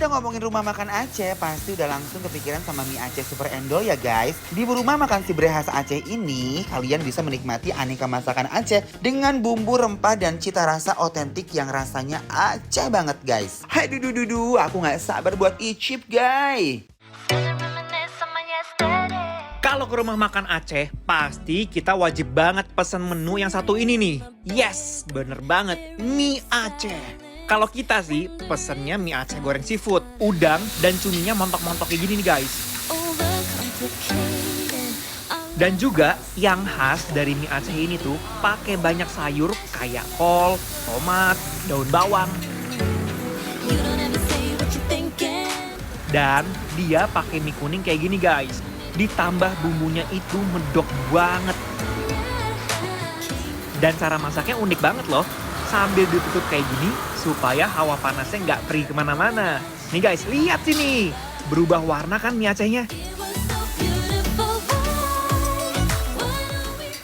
udah ngomongin rumah makan Aceh, pasti udah langsung kepikiran sama mie Aceh Super Endo ya guys. Di rumah makan si Bre khas Aceh ini, kalian bisa menikmati aneka masakan Aceh dengan bumbu rempah dan cita rasa otentik yang rasanya Aceh banget guys. Hai dudu, aku nggak sabar buat icip guys. Kalau ke rumah makan Aceh, pasti kita wajib banget pesen menu yang satu ini nih. Yes, bener banget, mie Aceh. Kalau kita sih pesennya mie Aceh goreng seafood, udang dan cuminya montok-montok kayak gini nih guys. Dan juga yang khas dari mie Aceh ini tuh pakai banyak sayur kayak kol, tomat, daun bawang. Dan dia pakai mie kuning kayak gini guys. Ditambah bumbunya itu medok banget. Dan cara masaknya unik banget loh. Sambil ditutup kayak gini supaya hawa panasnya nggak pergi kemana-mana. Nih guys, lihat sini. Berubah warna kan mie Acehnya.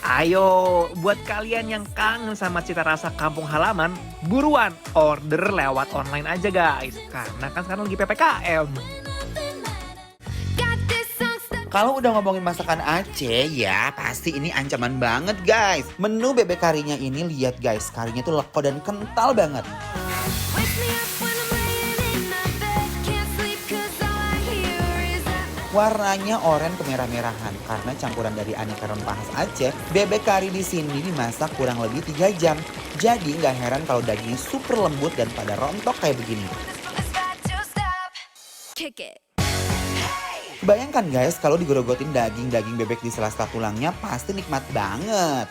Ayo, buat kalian yang kangen sama cita rasa kampung halaman, buruan order lewat online aja guys. Karena kan sekarang lagi PPKM. Kalau udah ngomongin masakan Aceh ya pasti ini ancaman banget guys. Menu bebek karinya ini lihat guys, karinya tuh leko dan kental banget. Warnanya oranye kemerah-merahan karena campuran dari aneka rempah khas Aceh. Bebek kari di sini dimasak kurang lebih 3 jam. Jadi nggak heran kalau dagingnya super lembut dan pada rontok kayak begini. Bayangkan guys, kalau digorogotin daging bebek di sela-sela tulangnya pasti nikmat banget.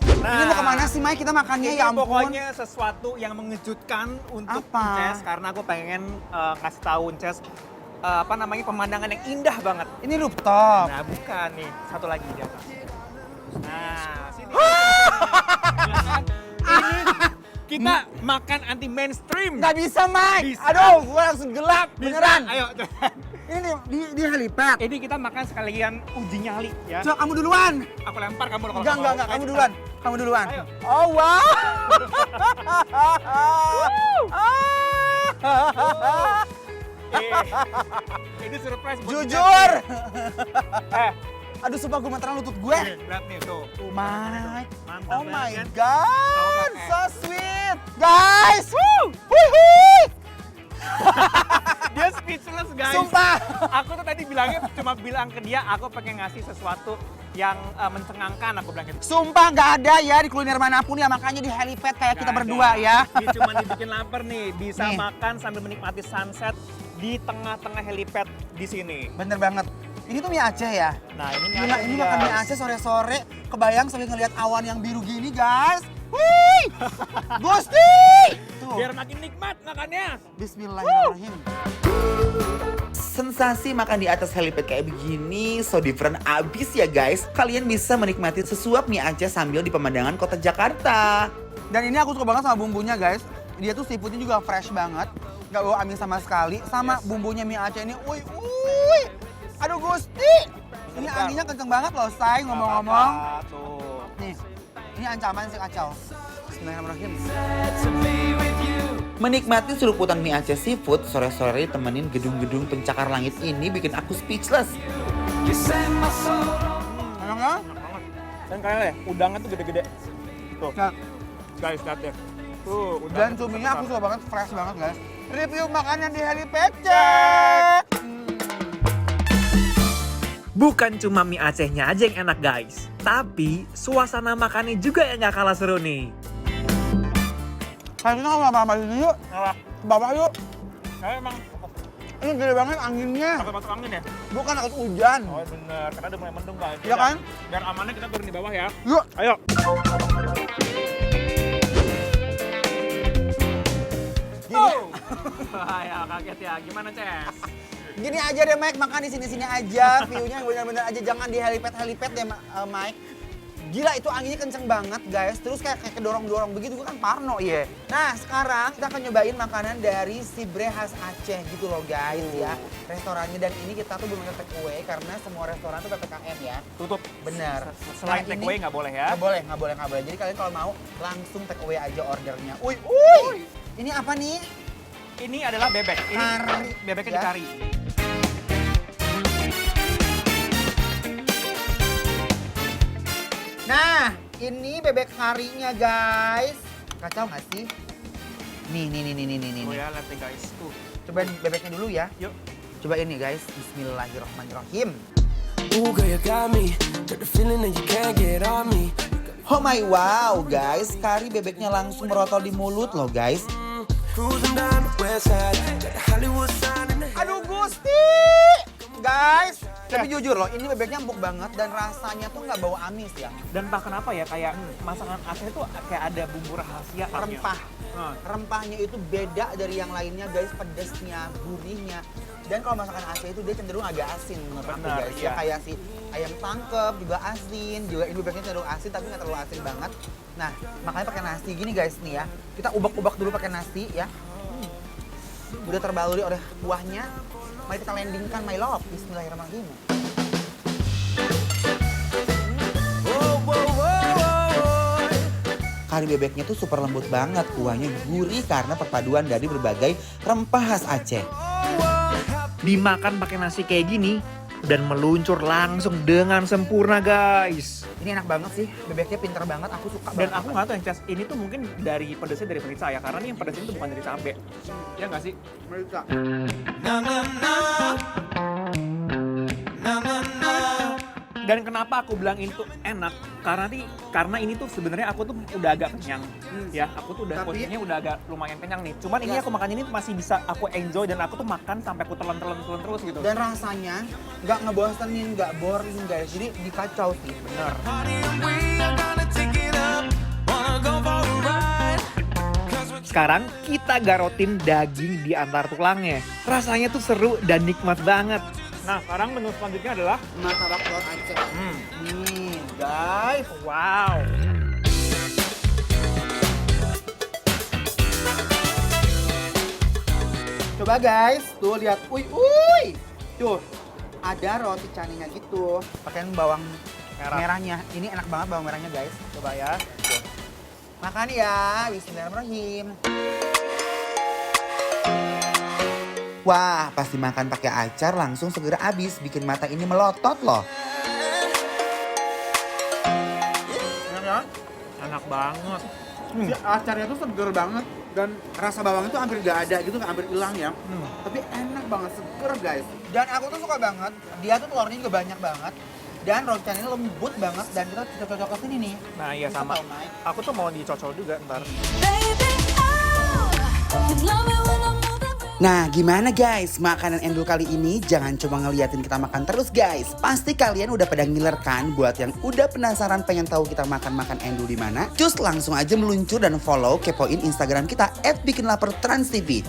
Ini mau kemana sih Mai? Kita makannya ya ampun. Pokoknya sesuatu yang mengejutkan untuk Apa? Unces. Karena aku pengen kasih tahu Unces pemandangan yang indah banget. Ini rooftop. Nah bukan nih, satu lagi di atas. Nah sini. Ini kita makan anti mainstream. Nggak bisa Mai. Bisa. Aduh, gua langsung gelap. Bisa. Beneran. Ayo. Ini di helipad. Ini kita makan sekalian uji nyali ya. Coba kamu duluan. Aku lempar kamu kalau Enggak. mau. Kamu duluan. Kamu duluan. Ayo. Oh wow. Ini surprise buat Jujur. kita. Aduh, sumpah gue materan lutut gue. Nih, lihat nih tuh. My. Mantap Oh my banget. god. Tahu So sweet. Guys. Woo. Wuhui. Dia speechless guys. Sumpah. Aku tuh tadi bilangnya cuma bilang ke dia aku pengen ngasih sesuatu yang mencengangkan, aku bilang gitu. Sumpah nggak ada ya di kuliner manapun ya, makanya di helipad kayak kita Nggak berdua ada. ya. Ini cuma dibikin lapar nih, bisa Nih. makan sambil menikmati sunset di tengah-tengah helipad di sini. Bener banget. Ini tuh mie Aceh ya? Nah ini Gila, ini guys. makan mie Aceh sore-sore, kebayang sambil ngeliat awan yang biru gini guys. Wih! Gusti! Tuh, Biar makin nikmat makannya. bismillahirrahmanirrahim. Sensasi makan di atas helipad kayak begini so different abis ya guys. Kalian bisa menikmati sesuap mie Aceh sambil di pemandangan kota Jakarta. Dan ini aku suka banget sama bumbunya guys. Dia tuh seafoodnya juga fresh banget. Gak bawa amis sama sekali. Sama bumbunya mie Aceh ini, uy. Aduh Gusti! Ini Bentar. anginnya kenceng banget loh, say, ngomong-ngomong. Apa-apa, tuh. Nih, ini ancaman sih kacau. Bismillahirrahmanirrahim. Menikmati seruputan mie Aceh seafood sore-sore temenin gedung-gedung pencakar langit ini bikin aku speechless. Enak ya? Dan kalian ya, udangnya tuh gede-gede. Tuh, Nah, guys, lihat ya. Tuh, dan cuminya aku suka banget, fresh banget guys. Review makanan di helipad cek. Bukan cuma mie Acehnya aja yang enak guys, tapi suasana makannya juga yang gak kalah seru nih. Kayaknya kita lama-lama sini yuk. Nah, Ke bawah yuk. saya emang Ini gede banget anginnya. takut masuk angin ya? Bukan takut hujan. Oh bener, karena udah mulai mendung guys. Iya kan? Biar amannya kita turun di bawah ya. Yuk. Ayo. Oh. Ya kaget ya, gimana Ces? Gini aja deh Mike, makan di sini-sini aja. View-nya bener-bener aja, jangan di helipad deh Mike. Gila itu anginnya kenceng banget guys. Terus kayak kedorong-dorong begitu, gue kan parno ya. Nah sekarang kita akan nyobain makanan dari si Bre khas Aceh gitu loh guys ya. Restorannya, dan ini kita tuh belum take away karena semua restoran tuh PPKM ya. Tutup. Bener. Selain Nah, take ini- away nggak boleh ya? Nggak boleh. Jadi kalian kalau mau langsung take away aja ordernya. Uy. Ini apa nih? Ini adalah bebek. Ini Kari. bebeknya Ya. dikari. Nah, ini bebek karinya guys. Kacau nggak sih? Nih. Oh ya, lihat nih guys. Tuh. Cobain bebeknya dulu ya. Yuk. Coba ini guys. Bismillahirrahmanirrahim. Ooh, girl, you got me. Got the feeling that you can't get on me. Oh my wow guys, kari bebeknya langsung merotol di mulut loh guys. Cruising down the west side. Got the Hollywood sign in the head. Aduh Gusti! Guys, tapi jujur loh, ini bebeknya empuk banget dan rasanya tuh nggak bau amis ya. Dan entah kenapa ya, kayak masakan Aceh itu kayak ada bumbu rahasia. Rempah. Hmm. Rempahnya itu beda dari yang lainnya guys, pedesnya, gurihnya. Dan kalau masakan Aceh itu dia cenderung agak asin menurut aku Benar, guys. iya. Ya kayak si ayam tangkep juga asin, juga ini bebeknya cenderung asin tapi nggak terlalu asin banget. Nah, makanya pakai nasi gini guys nih ya. Kita ubak-ubak dulu pakai nasi ya. Udah terbaluri oleh kuahnya. Mari kita landingkan my love. Bismillahirrahmanirrahim. Whoa, whoa, whoa, whoa. Kari bebeknya tuh super lembut banget, kuahnya gurih karena perpaduan dari berbagai rempah khas Aceh. Dimakan pakai nasi kayak gini dan meluncur langsung dengan sempurna guys. Ini enak banget sih. Bebeknya pinter banget. Aku suka Dan banget. aku nggak tahu yang Cas, ini tuh mungkin dari pedesnya dari merica ya, karena nih yang pedes ini tuh bukan dari cabai. Ya nggak sih? Merica. Dan kenapa aku bilang itu enak? Karena ini tuh sebenarnya aku tuh udah agak kenyang. Ya, aku tuh udah Tapi- posisinya udah agak lumayan kenyang nih. Cuman ini Yes. aku makan ini tuh masih bisa aku enjoy dan aku tuh makan sampai aku telan terus gitu. Dan rasanya nggak ngebosenin, nggak boring guys. Jadi dikacau sih. bener. Party and we are gonna take it up. Wanna go for a ride. 'Cause we Sekarang kita garotin daging di antar tulangnya. Rasanya tuh seru dan nikmat banget. Nah, sekarang menu selanjutnya adalah Martabak telur Aceh. Nih guys. wow. Coba guys, tuh lihat. Uy. Tuh, ada roti caninya gitu. Pakein bawang Merah. merahnya. Ini enak banget bawang merahnya guys. Coba ya. Makan ya. Bismillahirrahmanirrahim. Wah, pas dimakan pakai acar langsung segera habis, bikin mata ini melotot loh. Enak ya? Enak banget. Si acarnya tuh seger banget dan rasa bawangnya tuh hampir gak ada gitu, hampir hilang ya. Tapi enak banget, seger guys. Dan aku tuh suka banget, dia tuh telurnya juga banyak banget. Dan roti canainya lembut banget dan kita cocok-cocok ke sini nih. Nah, iya sama. Tahu, Mai. Aku tuh mau dicocol juga ntar. Baby, oh, you love me when I'm moving. Nah, gimana guys? Makanan endul kali ini jangan cuma ngeliatin kita makan terus guys. Pasti kalian udah pada ngiler kan? Buat yang udah penasaran pengen tahu kita makan-makan endul di mana? Cus langsung aja meluncur dan follow kepoin Instagram kita @bikinlapertransTV.